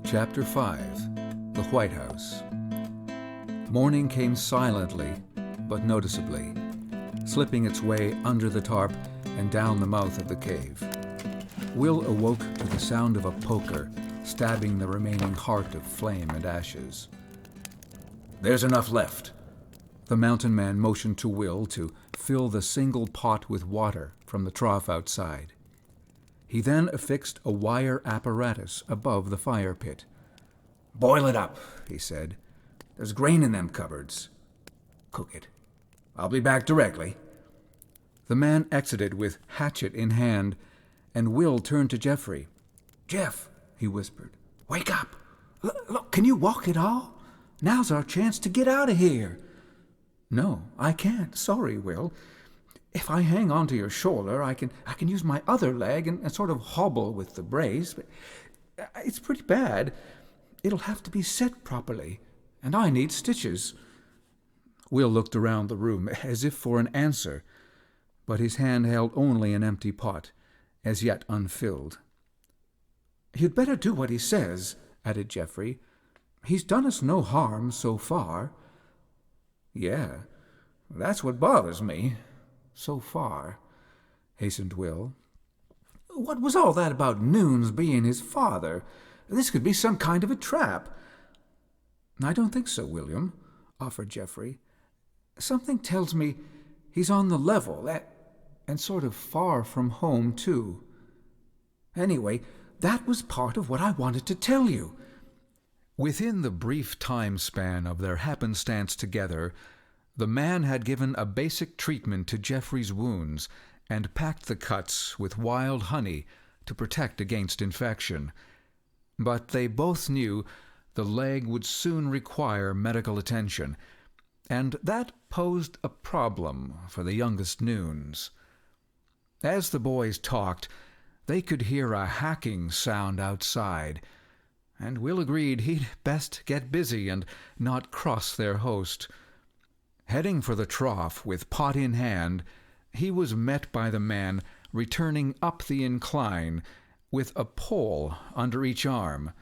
Chapter 5. The White House. Morning came silently, but noticeably, slipping its way under the tarp and down the mouth of the cave. Will awoke to the sound of a poker stabbing the remaining heart of flame and ashes. "There's enough left." The mountain man motioned to Will to fill the single pot with water from the trough outside. He then affixed a wire apparatus above the fire pit. "Boil it up," he said. "There's grain in them cupboards. Cook it. I'll be back directly." The man exited with hatchet in hand, and Will turned to Geoffrey. "Jeff," he whispered, "wake up. Look, can you walk at all? Now's our chance to get out of here." "No, I can't. Sorry, Will. If I hang onto your shoulder, I can use my other leg and sort of hobble with the brace. But it's pretty bad. It'll have to be set properly, and I need stitches." Will looked around the room as if for an answer, but his hand held only an empty pot, as yet unfilled. "You'd better do what he says," added Geoffrey. "He's done us no harm so far." "Yeah, that's what bothers me. So far," hastened Will. "What was all that about Noon's being his father? This could be some kind of a trap." "I don't think so, William," offered Geoffrey. "Something tells me he's on the level, and sort of far from home, too. Anyway, that was part of what I wanted to tell you." Within the brief time span of their happenstance together, the man had given a basic treatment to Geoffrey's wounds and packed the cuts with wild honey to protect against infection. But they both knew the leg would soon require medical attention, and that posed a problem for the youngest Noons. As the boys talked, they could hear a hacking sound outside, and Will agreed he'd best get busy and not cross their host. Heading for the trough with pot in hand, he was met by the man returning up the incline with a pole under each arm.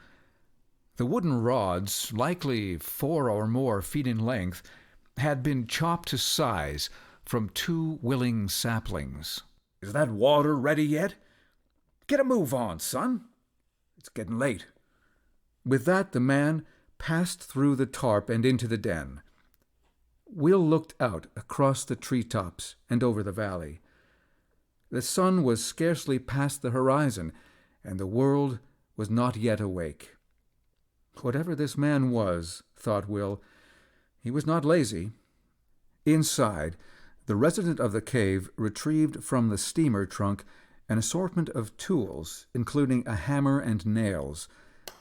The wooden rods, likely 4 or more feet in length, had been chopped to size from 2 willing saplings. "Is that water ready yet? Get a move on, son. It's getting late." With that, the man passed through the tarp and into the den. Will looked out across the treetops and over the valley. The sun was scarcely past the horizon, and the world was not yet awake. Whatever this man was, thought Will, he was not lazy. Inside, the resident of the cave retrieved from the steamer trunk an assortment of tools, including a hammer and nails.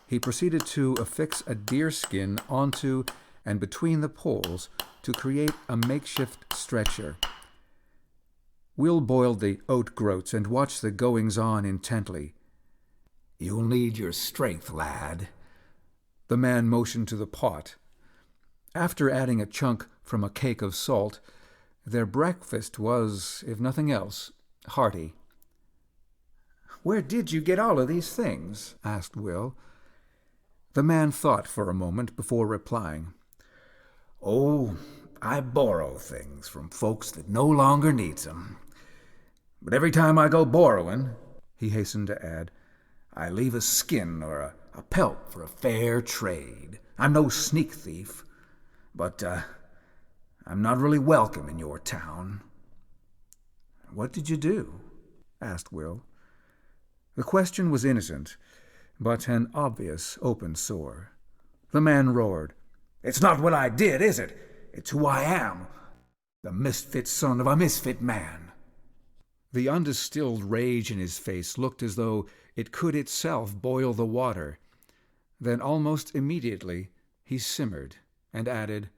He proceeded to affix a deerskin onto and between the poles to create a makeshift stretcher. Will boiled the oat groats and watched the goings-on intently. "You'll need your strength, lad." The man motioned to the pot. After adding a chunk from a cake of salt, their breakfast was, if nothing else, hearty. "Where did you get all of these things?" asked Will. The man thought for a moment before replying. "Oh, I borrow things from folks that no longer needs 'em. But every time I go borrowing," he hastened to add, "I leave a skin or a pelt for a fair trade. I'm no sneak thief, but I'm not really welcome in your town." "What did you do?" asked Will. The question was innocent, but an obvious open sore. The man roared. "It's not what I did, is it? It's who I am. The misfit son of a misfit man." The undistilled rage in his face looked as though it could itself boil the water. Then almost immediately he simmered and added,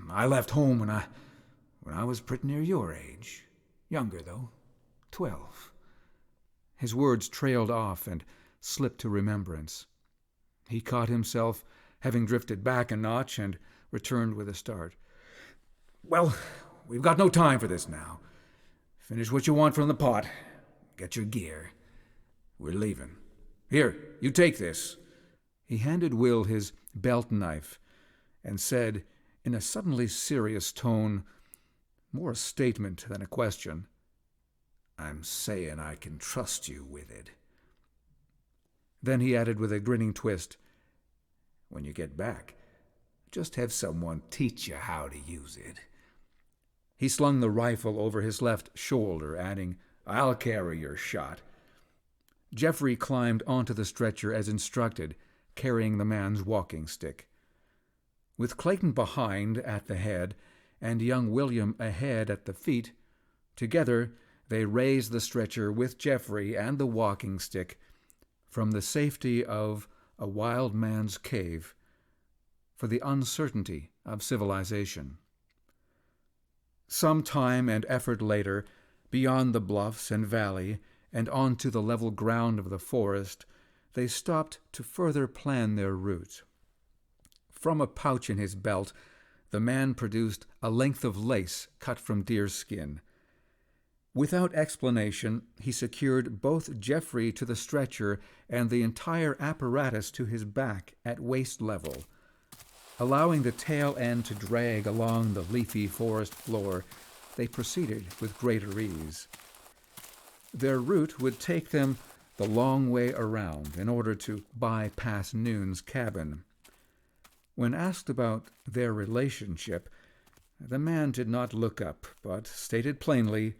"I left home when I was pretty near your age. Younger, though. 12. His words trailed off and slipped to remembrance. He caught himself having drifted back a notch, and returned with a start. "Well, we've got no time for this now. Finish what you want from the pot. Get your gear. We're leaving. Here, you take this. He handed Will his belt knife and said, in a suddenly serious tone, more a statement than a question, "I'm sayin' I can trust you with it." Then he added with a grinning twist, "When you get back, just have someone teach you how to use it." He slung the rifle over his left shoulder, adding, "I'll carry your shot." Geoffrey climbed onto the stretcher as instructed, carrying the man's walking stick. With Clayton behind at the head and young William ahead at the feet, together they raised the stretcher with Geoffrey and the walking stick from the safety of a wild man's cave for the uncertainty of civilization. Some time and effort later, beyond the bluffs and valley and onto the level ground of the forest, they stopped to further plan their route. From a pouch in his belt, the man produced a length of lace cut from deer's skin. Without explanation, he secured both Geoffrey to the stretcher and the entire apparatus to his back at waist level. Allowing the tail end to drag along the leafy forest floor, they proceeded with greater ease. Their route would take them the long way around in order to bypass Noon's cabin. When asked about their relationship, the man did not look up, but stated plainly,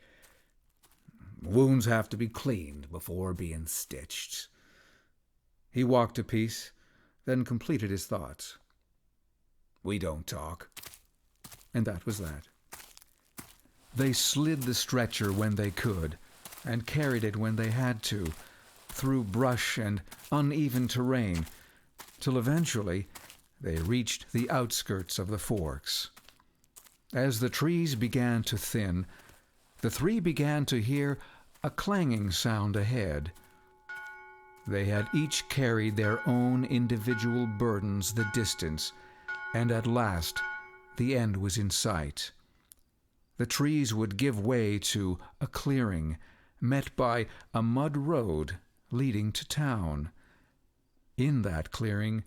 "Wounds have to be cleaned before being stitched." He walked a piece, then completed his thoughts. "We don't talk." And that was that. They slid the stretcher when they could, and carried it when they had to, through brush and uneven terrain, till eventually they reached the outskirts of the forks. As the trees began to thin, the three began to hear a clanging sound ahead. They had each carried their own individual burdens the distance, and at last the end was in sight. The trees would give way to a clearing, met by a mud road leading to town. In that clearing,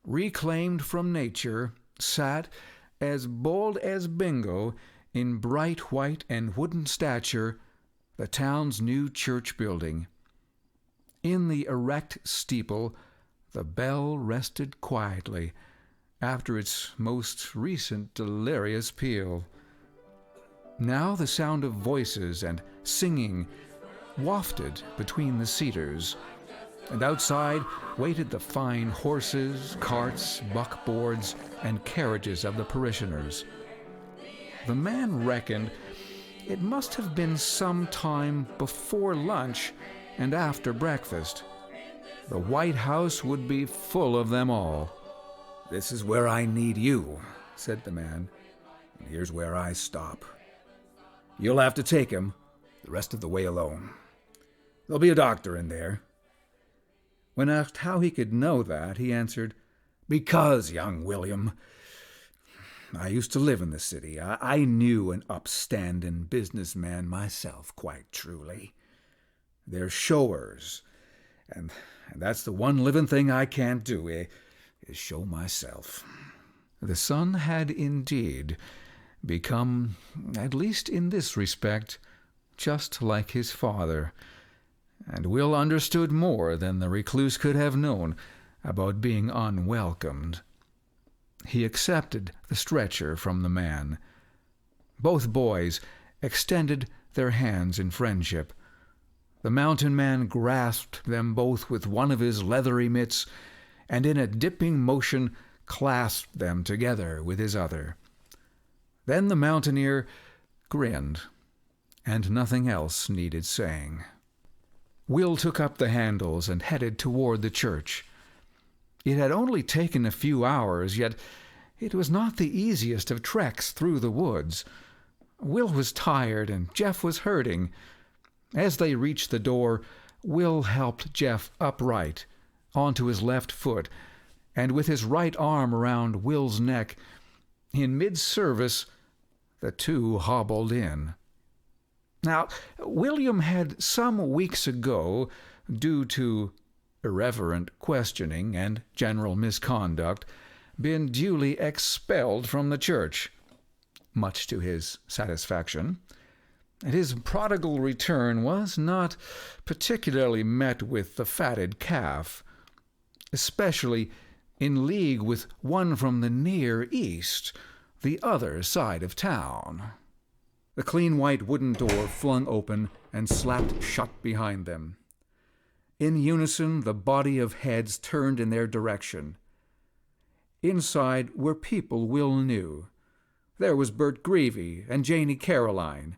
reclaimed from nature, sat, as bold as Bingo, in bright white and wooden stature, the town's new church building. In the erect steeple, the bell rested quietly after its most recent delirious peal. Now the sound of voices and singing wafted between the cedars, and outside waited the fine horses, carts, buckboards, and carriages of the parishioners. The man reckoned it must have been some time before lunch and after breakfast. The White House would be full of them all. "This is where I need you," said the man, "and here's where I stop. You'll have to take him the rest of the way alone. There'll be a doctor in there." When asked how he could know that, he answered, "Because, young William, I used to live in the city. I knew an upstanding businessman myself, quite truly. They're showers, and that's the one living thing I can't do, is show myself." The son had indeed become, at least in this respect, just like his father, and Will understood more than the recluse could have known about being unwelcomed. He accepted the stretcher from the man. Both boys extended their hands in friendship. The mountain man grasped them both with one of his leathery mitts, and in a dipping motion clasped them together with his other. Then the mountaineer grinned, and nothing else needed saying. Will took up the handles and headed toward the church. It had only taken a few hours, yet it was not the easiest of treks through the woods. Will was tired, and Jeff was hurting. As they reached the door, Will helped Jeff upright, onto his left foot, and with his right arm around Will's neck, in mid-service, the two hobbled in. Now, William had some weeks ago, due to irreverent questioning and general misconduct, been duly expelled from the church, much to his satisfaction, and his prodigal return was not particularly met with the fatted calf, especially in league with one from the Near East, the other side of town. The clean white wooden door flung open and slapped shut behind them. In unison, the body of heads turned in their direction. Inside were people Will knew. There was Bert Greavy and Janie Caroline.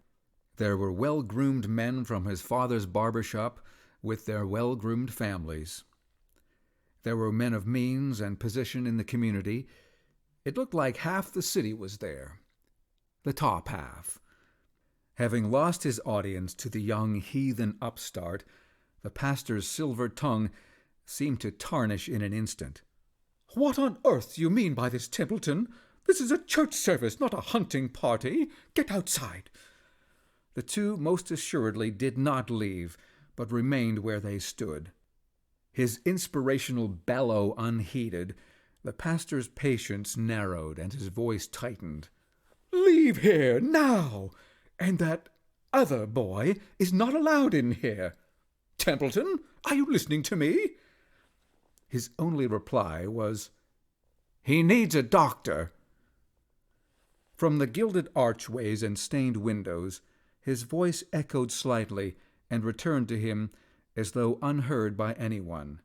There were well-groomed men from his father's barber shop with their well-groomed families. There were men of means and position in the community. It looked like half the city was there. The top half. Having lost his audience to the young heathen upstart, the pastor's silver tongue seemed to tarnish in an instant. "What on earth do you mean by this, Templeton? This is a church service, not a hunting party. Get outside." The two most assuredly did not leave, but remained where they stood. His inspirational bellow unheeded, the pastor's patience narrowed and his voice tightened. "Leave here, now! And that other boy is not allowed in here. Templeton, are you listening to me?" His only reply was, "He needs a doctor." From the gilded archways and stained windows, his voice echoed slightly and returned to him as though unheard by anyone.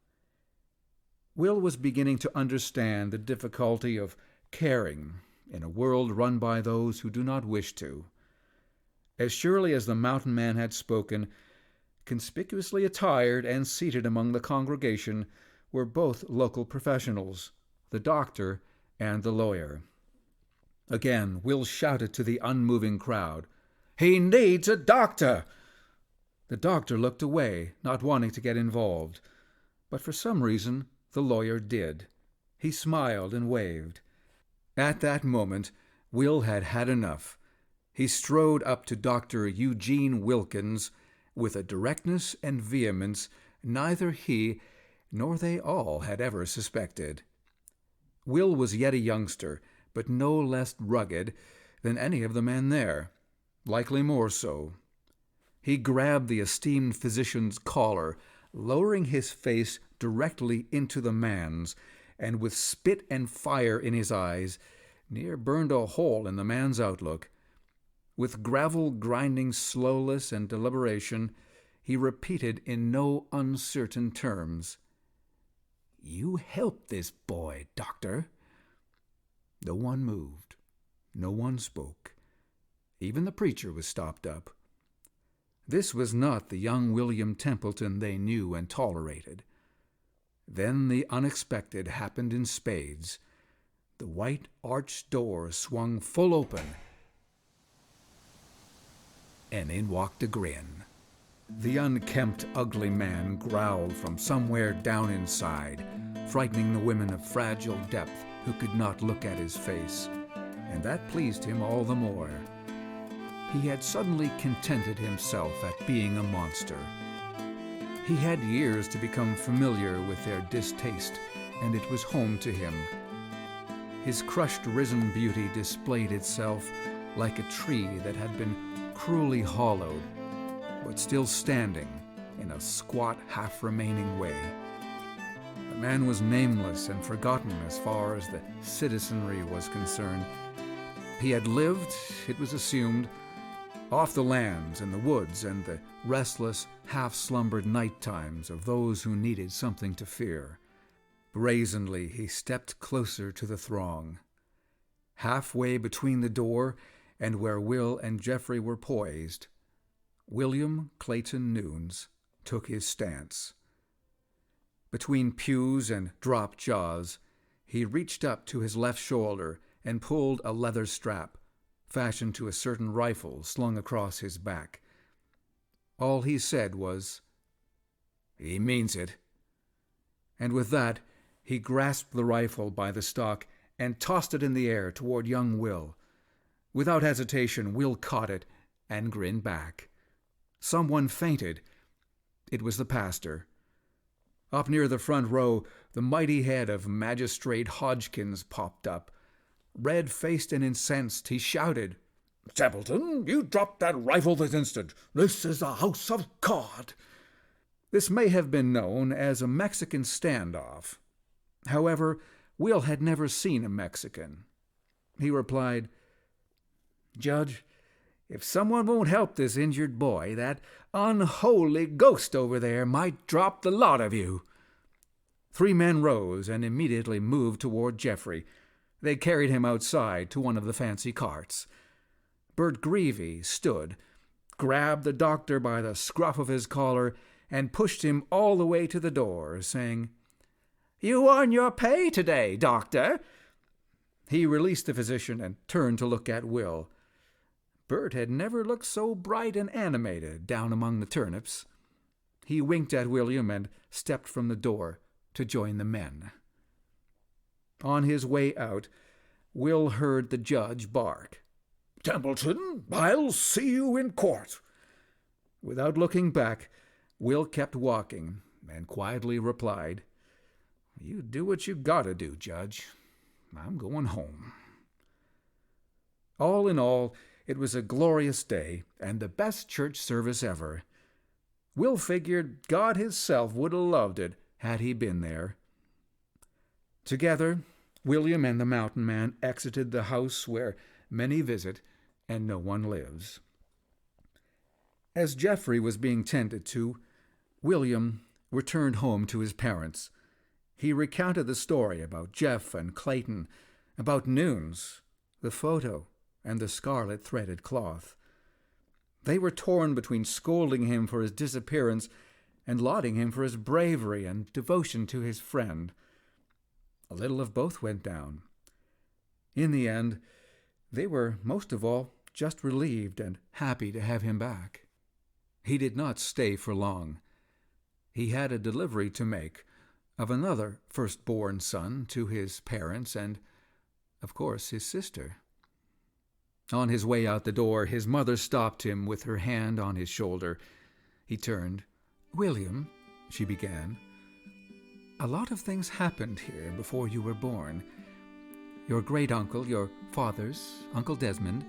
Will was beginning to understand the difficulty of caring in a world run by those who do not wish to. As surely as the mountain man had spoken, conspicuously attired and seated among the congregation were both local professionals, the doctor and the lawyer. Again, Will shouted to the unmoving crowd, "He needs a doctor!" The doctor looked away, not wanting to get involved, but for some reason the lawyer did. He smiled and waved. At that moment, Will had had enough. He strode up to Dr. Eugene Wilkins with a directness and vehemence neither he nor they all had ever suspected. Will was yet a youngster, but no less rugged than any of the men there, likely more so. He grabbed the esteemed physician's collar, lowering his face directly into the man's, and with spit and fire in his eyes, near burned a hole in the man's outlook. With gravel-grinding slowness and deliberation, he repeated in no uncertain terms, "You help this boy, doctor." No one moved. No one spoke. Even the preacher was stopped up. This was not the young William Templeton they knew and tolerated. Then the unexpected happened in spades. The white arched door swung full open, and in walked a grin. The unkempt, ugly man growled from somewhere down inside, frightening the women of fragile depth who could not look at his face, and that pleased him all the more. He had suddenly contented himself at being a monster. He had years to become familiar with their distaste, and it was home to him. His crushed risen beauty displayed itself like a tree that had been cruelly hollowed, but still standing in a squat, half-remaining way. The man was nameless and forgotten as far as the citizenry was concerned. He had lived, it was assumed, off the lands and the woods and the restless, half-slumbered night times of those who needed something to fear. Brazenly he stepped closer to the throng. Halfway between the door and where Will and Geoffrey were poised, William Clayton Nunes took his stance. Between pews and dropped jaws, he reached up to his left shoulder and pulled a leather strap, fashioned to a certain rifle slung across his back. All he said was, "He means it." And with that, he grasped the rifle by the stock and tossed it in the air toward young Will. Without hesitation, Will caught it and grinned back. Someone fainted. It was the pastor. Up near the front row, the mighty head of Magistrate Hodgkins popped up. Red-faced and incensed, he shouted, "Templeton, you drop that rifle this instant. This is the house of God." This may have been known as a Mexican standoff. However, Will had never seen a Mexican. He replied, "Judge, if someone won't help this injured boy, that unholy ghost over there might drop the lot of you." 3 men rose and immediately moved toward Geoffrey. They carried him outside to one of the fancy carts. Bert Greevy stood, grabbed the doctor by the scruff of his collar, and pushed him all the way to the door, saying, "You earn your pay today, doctor." He released the physician and turned to look at Will. Bert had never looked so bright and animated down among the turnips. He winked at William and stepped from the door to join the men. On his way out, Will heard the judge bark, "Templeton, I'll see you in court." Without looking back, Will kept walking and quietly replied, "You do what you gotta do, Judge. I'm going home." All in all, it was a glorious day and the best church service ever. Will figured God Himself would have loved it had he been there. Together, William and the mountain man exited the house where many visit and no one lives. As Geoffrey was being tended to, William returned home to his parents. He recounted the story about Jeff and Clayton, about Noons, the photo, and the scarlet threaded cloth. They were torn between scolding him for his disappearance and lauding him for his bravery and devotion to his friend. A little of both went down. In the end, they were most of all just relieved and happy to have him back. He did not stay for long. He had a delivery to make of another firstborn son to his parents and, of course, his sister. On his way out the door, his mother stopped him with her hand on his shoulder. He turned. "William," she began, "a lot of things happened here before you were born. Your great-uncle, your father's, Uncle Desmond—"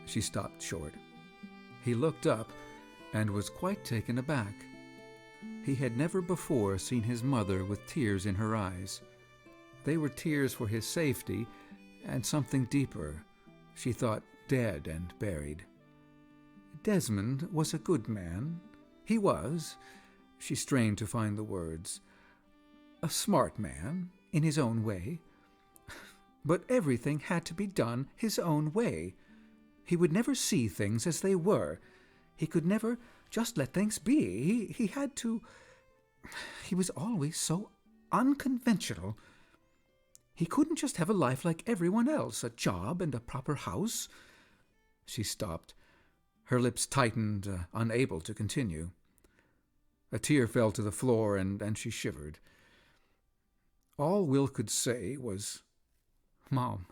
She stopped short. He looked up and was quite taken aback. He had never before seen his mother with tears in her eyes. They were tears for his safety and something deeper, she thought, dead and buried. "Desmond was a good man. He was," she strained to find the words, "a smart man in his own way. But everything had to be done his own way. He would never see things as they were. He could never just let things be. He had to. He was always so unconventional. He couldn't just have a life like everyone else, a job and a proper house." She stopped. Her lips tightened, unable to continue. A tear fell to the floor, and she shivered. All Will could say was, "Mom,"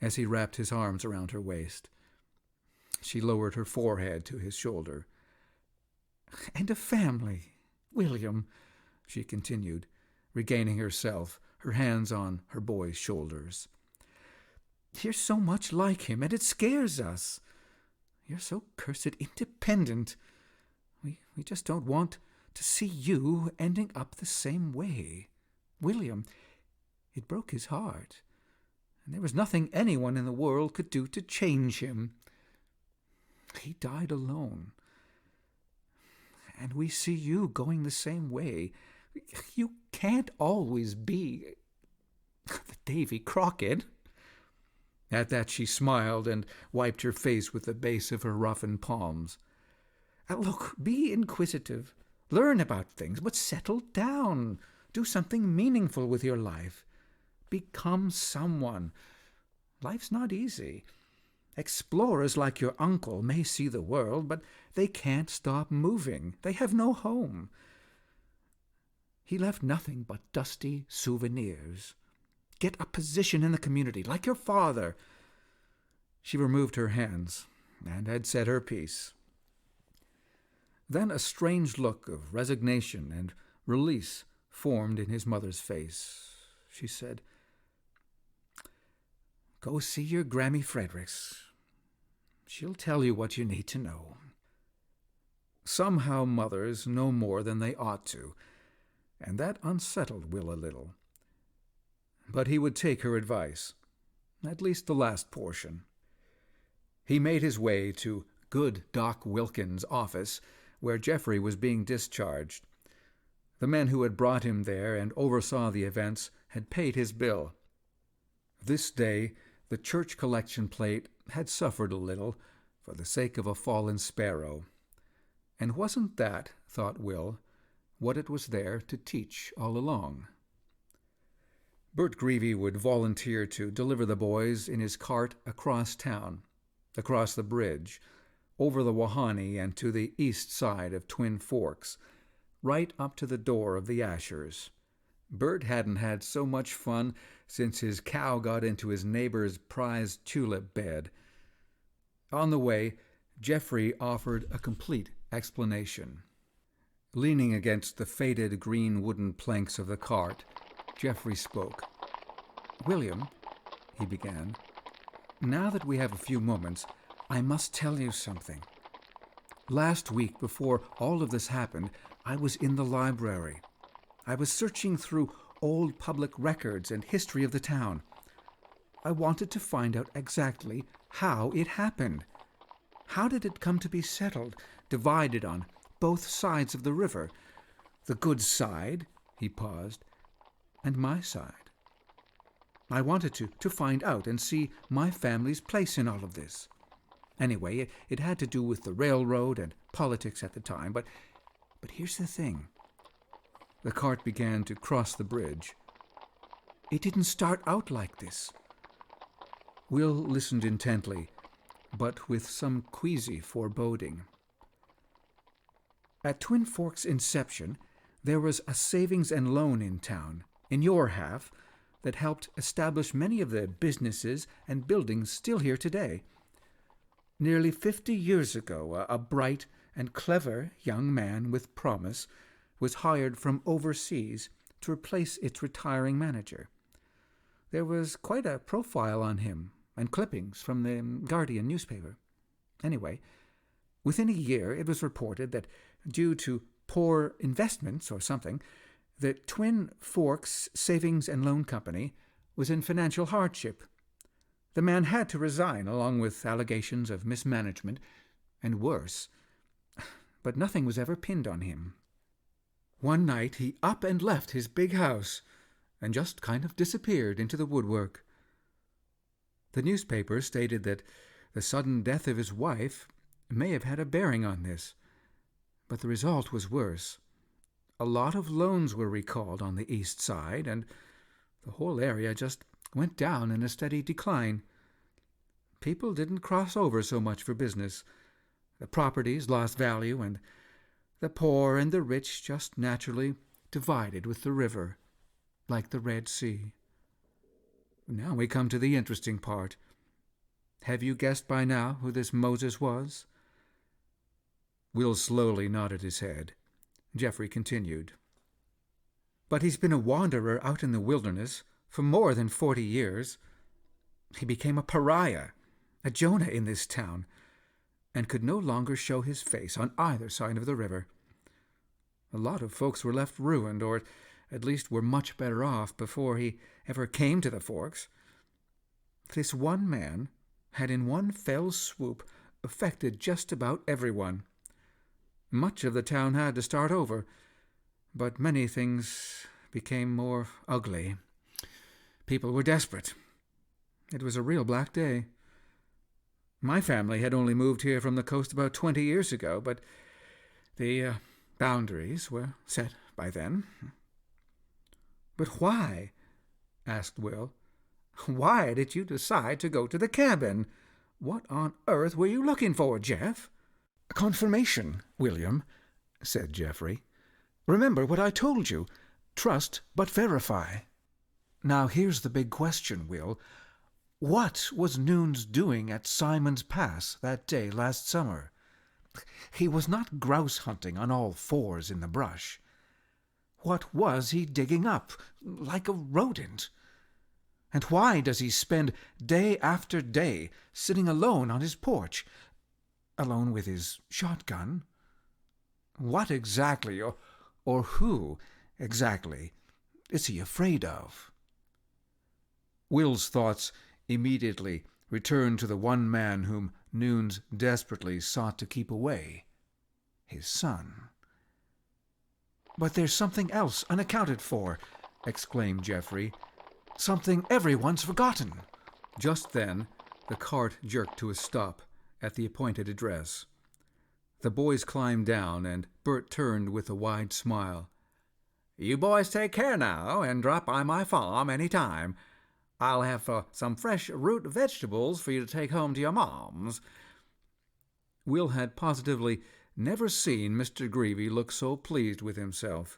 as he wrapped his arms around her waist. She lowered her forehead to his shoulder. "And a family, William," she continued, regaining herself, her hands on her boy's shoulders. "You're so much like him, and it scares us. You're so cursed independent. We just don't want to see you ending up the same way. William, it broke his heart, and there was nothing anyone in the world could do to change him. He died alone. And we see you going the same way. You can't always be the Davy Crockett." At that she smiled and wiped her face with the base of her roughened palms. "Look, be inquisitive. Learn about things, but settle down. Do something meaningful with your life. Become someone. Life's not easy. Explorers like your uncle may see the world, but they can't stop moving. They have no home. He left nothing but dusty souvenirs. Get a position in the community, like your father." She removed her hands and had said her piece. Then a strange look of resignation and Release formed in his mother's face. She said, "Go see your Grammy Fredericks. She'll tell you what you need to know." Somehow mothers know more than they ought to, and that unsettled Will a little. But he would take her advice, at least the last portion. He made his way to good Doc Wilkins' office, where Geoffrey was being discharged. The men who had brought him there and oversaw the events had paid his bill. This day the church collection plate had suffered a little for the sake of a fallen sparrow. And wasn't that, thought Will, what it was there to teach all along? Bert Greevy would volunteer to deliver the boys in his cart across town, across the bridge, over the Wahani and to the east side of Twin Forks, right up to the door of the Ashers. Bert hadn't had so much fun since his cow got into his neighbor's prized tulip bed. On the way, Geoffrey offered a complete explanation. Leaning against the faded green wooden planks of the cart, Geoffrey spoke. "William," he began, "now that we have a few moments, I must tell you something. Last week, before all of this happened, I was in the library. I was searching through old public records and history of the town. I wanted to find out exactly how it happened. How did it come to be settled, divided on both sides of the river? The good side," he paused, "and my side. I wanted to find out and see my family's place in all of this. Anyway, it had to do with the railroad and politics at the time, but here's the thing." The cart began to cross the bridge. "It didn't start out like this." Will listened intently, but with some queasy foreboding. "At Twin Forks' inception, there was a savings and loan in town, in your half, that helped establish many of the businesses and buildings still here today. Nearly 50 years ago, a bright and clever young man with promise was hired from overseas to replace its retiring manager. There was quite a profile on him, and clippings from the Guardian newspaper. Anyway, within a year it was reported that, due to poor investments or something, the Twin Forks Savings and Loan Company was in financial hardship. The man had to resign, along with allegations of mismanagement, and worse. But nothing was ever pinned on him. One night he up and left his big house, and just kind of disappeared into the woodwork. The newspaper stated that the sudden death of his wife may have had a bearing on this, but the result was worse. A lot of loans were recalled on the east side, and the whole area just went down in a steady decline. People didn't cross over so much for business. The properties lost value, and the poor and the rich just naturally divided with the river, like the Red Sea. Now we come to the interesting part. Have you guessed by now who this Moses was?" Will slowly nodded his head. Geoffrey continued. "But he's been a wanderer out in the wilderness for more than 40 years. He became a pariah, a Jonah in this town, and could no longer show his face on either side of the river. A lot of folks were left ruined, or at least were much better off before he ever came to the Forks. This one man had in one fell swoop affected just about everyone. Much of the town had to start over, but many things became more ugly. People were desperate. It was a real black day. My family had only moved here from the coast about 20 years ago, but the boundaries were set by then." "But why?" asked Will. "Why did you decide to go to the cabin? What on earth were you looking for, Jeff?" "Confirmation, William," said Geoffrey. "Remember what I told you. Trust but verify. Now here's the big question, Will. What was Noons doing at Simon's Pass that day last summer? He was not grouse hunting on all fours in the brush. What was he digging up, like a rodent? And why does he spend day after day sitting alone on his porch, alone with his shotgun? What exactly, or who exactly, is he afraid of? Will's thoughts immediately returned to the one man whom Noons desperately sought to keep away, his son. "But there's something else unaccounted for," exclaimed Geoffrey. "Something everyone's forgotten." Just then the cart jerked to a stop at the appointed address. The boys climbed down, and Bert turned with a wide smile. "You boys take care now, and drop by my farm any time. I'll have some fresh root vegetables for you to take home to your moms." Will had positively never seen Mr. Greavy look so pleased with himself.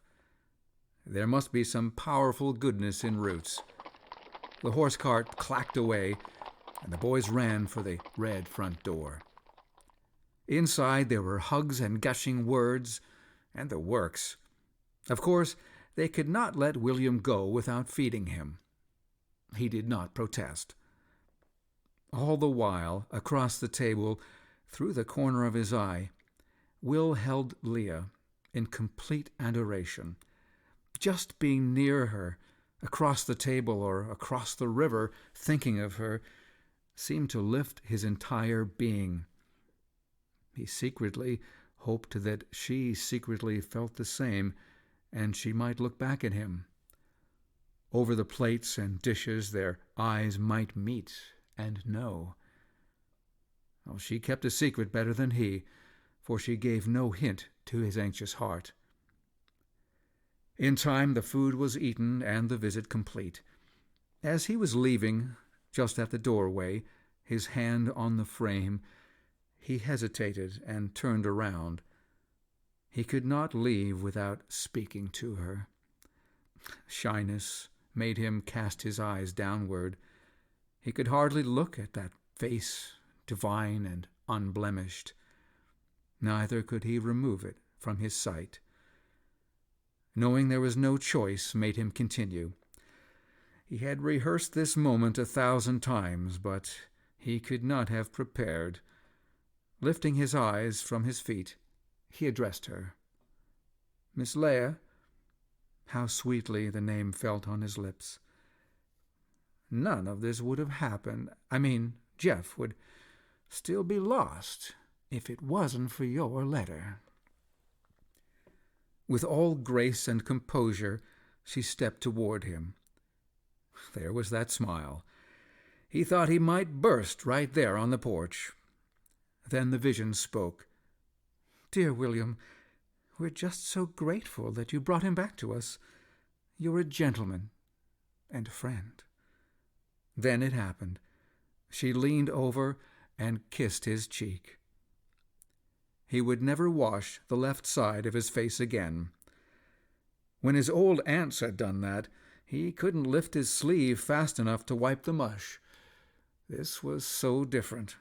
There must be some powerful goodness in roots. The horse cart clacked away, and the boys ran for the red front door. Inside there were hugs and gushing words, and the works. Of course, they could not let William go without feeding him. He did not protest. All the while, across the table, through the corner of his eye, Will held Leah in complete adoration. Just being near her, across the table or across the river, thinking of her, seemed to lift his entire being. He secretly hoped that she secretly felt the same, and she might look back at him. Over the plates and dishes their eyes might meet and know. Oh, she kept a secret better than he, for she gave no hint to his anxious heart. In time the food was eaten and the visit complete. As he was leaving, just at the doorway, his hand on the frame, he hesitated and turned around. He could not leave without speaking to her. Shyness made him cast his eyes downward. He could hardly look at that face, divine and unblemished. Neither could he remove it from his sight. Knowing there was no choice made him continue. He had rehearsed this moment 1,000 times, but he could not have prepared. Lifting his eyes from his feet, he addressed her. "Miss Leah." How sweetly the name felt on his lips. "None of this would have happened. Jeff would still be lost if it wasn't for your letter." With all grace and composure, she stepped toward him. There was that smile. He thought he might burst right there on the porch. Then the vision spoke. "Dear William, we're just so grateful that you brought him back to us. You're a gentleman and a friend." Then it happened. She leaned over and kissed his cheek. He would never wash the left side of his face again. When his old aunts had done that, he couldn't lift his sleeve fast enough to wipe the mush. This was so different.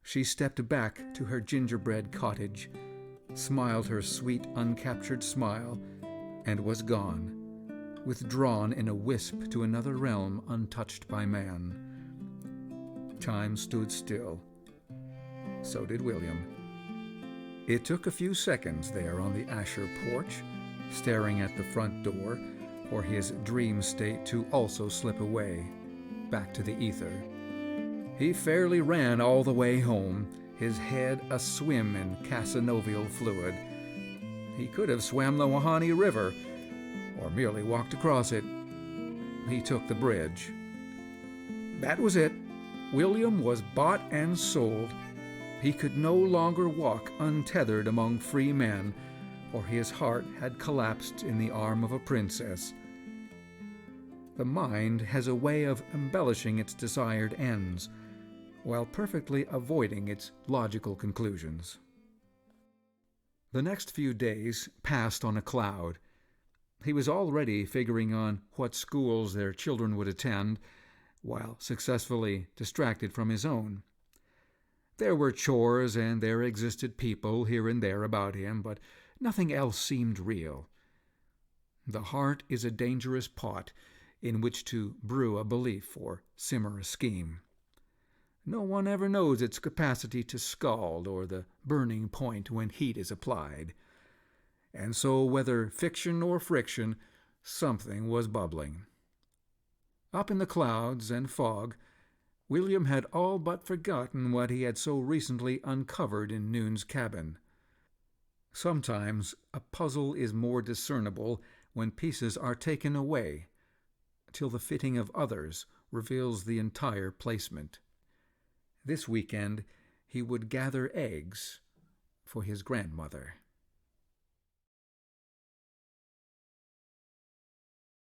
She stepped back to her gingerbread cottage, smiled her sweet, uncaptured smile, and was gone, withdrawn in a wisp to another realm untouched by man. Time stood still. So did William. It took a few seconds there on the Asher porch, staring at the front door, for his dream state to also slip away, back to the ether. He fairly ran all the way home, his head aswim in Casanovial fluid. He could have swam the Wahani River, or merely walked across it. He took the bridge. That was it. William was bought and sold. He could no longer walk untethered among free men, for his heart had collapsed in the arm of a princess. The mind has a way of embellishing its desired ends, while perfectly avoiding its logical conclusions. The next few days passed on a cloud. He was already figuring on what schools their children would attend, while successfully distracted from his own. There were chores and there existed people here and there about him, but nothing else seemed real. The heart is a dangerous pot in which to brew a belief or simmer a scheme. No one ever knows its capacity to scald or the burning point when heat is applied. And so, whether fiction or friction, something was bubbling. Up in the clouds and fog, William had all but forgotten what he had so recently uncovered in Noon's cabin. Sometimes a puzzle is more discernible when pieces are taken away, till the fitting of others reveals the entire placement. This weekend he would gather eggs for his grandmother.